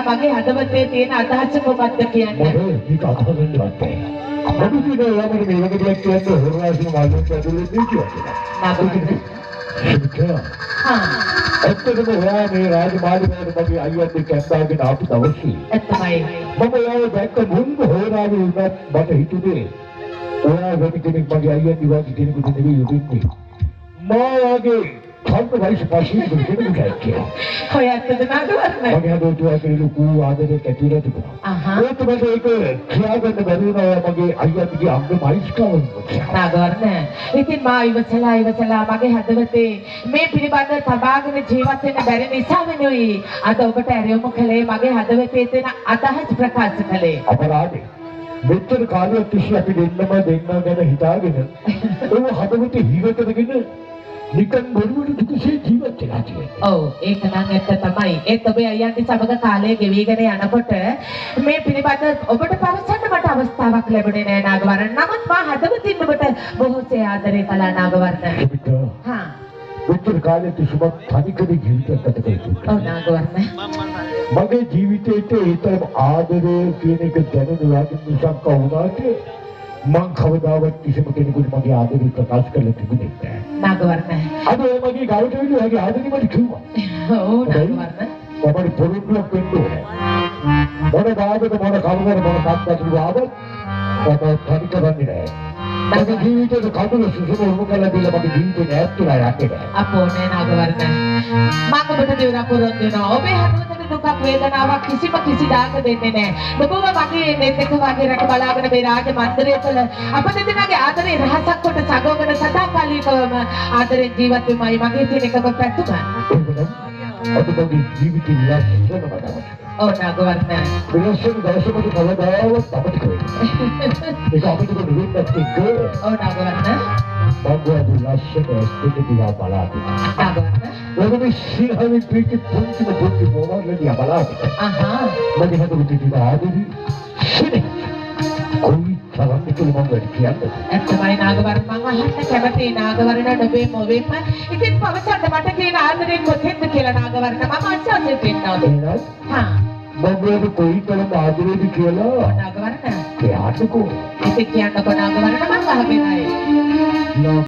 මගේ හදවතේ තියෙන අදහස කොහොමද කියන්නේ? මොකද මේක අහන්න නැත්තේ. මොකද මේ යාමනේ මේ වගේ දෙයක් කියන්නේ හොරාසින මාළුත් ඇතුළේ දෙකියනවා. නාගවර්ණ. ඇත්තටම ඔයා මේ රාජමාලිගාවට මගේ අයියාත් එක්ක ඇස්දාගෙන ආපු දවසේ ඇත්තමයි. මම යාව දැක්ක මුල්ම හොරාවේ උනත් මට හිතුනේ ඔයා වැඩි කෙනෙක් මගේ අයියා දිවාගේ කෙනෙකුට නෙවෙයි උදින්නේ. මාගේ කල්ප වයස පස්සේ කෙනෙකුට කියලා. ඔය ඇත්තද නාගවර්ණ? මගේ හදවතේ ඇතුලේ ලොකු ආදරයක් ඇතිවෙලා තිබුණා. ඒත් මට ඒක කියාගන්න බැරි වුණා මගේ අයියාගේ අංගමයිස්කවම. නාගවර්ණ. ඉතින් මා ඉවසලා මගේ හදවතේ මේ පිළිබඳ තබාගෙන ජීවත් වෙන්න බැරි නිසා වෙනුයි අද ඔබට ඇරියොමු කළේ මගේ හදවතේ තියෙන අදහස් ප්‍රකාශ කළේ. අපරාධේ. මෙච්චර කාලයක් තිස්සේ අපි දෙන්නම ගැන හිතාගෙන ඔය හදවතේ හිරකරගෙන නිකන් බොරුවට දුකසේ ජීවත් වෙලා තියෙනවා. ඔව් ඒක නම් ඇත්ත තමයි. ඒත් ඔබේ අයියන්ගේ සමග කාලය ගෙවිගෙන යනකොට මේ පිළිබඳ ඔබට පවසන්න මට අවස්ථාවක් ලැබුණේ නෑ නාගවර්ණ. නමුත් මා හදවතින් ඔබට බොහෝසේ ආදරය කළා නාගවර්ණ. හා. මෙච්චර කාලයක් තිස්සේ තනිකර ජීවිතයක් ගත කරලා. ඔව් නාගවර්ණ. මගේ ජීවිතේට ඒතරම් ආදරය කියන එක දැනුන වාගේ මිසක් වුණාට මං කවදාවත් කිසිම කෙනෙකුට මගේ ආදරය ප්‍රකාශ කරලා තිබුණේ නැහැ. නාගවර්ණ. අද ඔය මගේ ගාවට වෙන්නේ ඔයගේ ආදරය මට කිව්වා. ඔව් නාගවර්ණ. ඔබට පොරොන්දුවක් වෙන්න ඕනේ. මොන දායකද මොන කවුරුද මොන කාක්කටද ආවොත් ඔබ තනි කරන්නේ නැහැ. මගේ ජීවිතේ කඩුව සුසුම උරුම කරලා දීලා මගේ ජීවිතේ ඈත්තුලා යන්නේ. අපෝ නේ නාගවර්ණ. මම ඔබට දෙවරක් පොරොන්දු වෙනවා. ඔබේ හදවතේ දුකක් වේදනාවක් කිසිදාක දෙන්නේ නැහැ. ඔබව මගේ නෙතක වගේ රට බලාගෙන මේ රාජ මන්දිරය තුළ අප දෙදෙනාගේ ආදරේ රහසක් කොට සගවගෙන සදාකාලිකවම ආදරෙන් ජීවත් වෙමයි මගේ තියෙන එකම පැතුම. අද මගේ ජීවිතේ ලස්සනම තමයි. ඔව් නාගවර්ණ. විශ්ව දවසකට කවදාවත් අපිට වෙන්නේ. ඒක අපිට දෙන්නත් එක්ක. ඔව් නාගවර්ණ. බංගුවද ලස්සන ස්ථිත දිහා බලාගෙන. නාගවර්ණ. ඔබේ සිහිනවි පිටි පුංචි මොනවද දිහා බලාගෙන. මගේ හදවතේ තියෙන ආදරي සිනේ. කොයි තරම්ද කියලා මම කියන්නේ. ඇත්තමයි නාගවර්ණ මම අහන්න කැමතියි නාගවර්ණ ඔබේ මොවෙම. ඉතින් පවසන්න මට කියන ආදරේ කොහෙන්ද කියලා නාගවර්ණ මම අසාසෙත් වෙනවා. හා. මම කොයි තරම් ආදරේද කියලා නාගවර්ණ. එයාටකෝ. ඉතින් කියන්නකෝ නාගවර්ණ මම අහගෙනයි.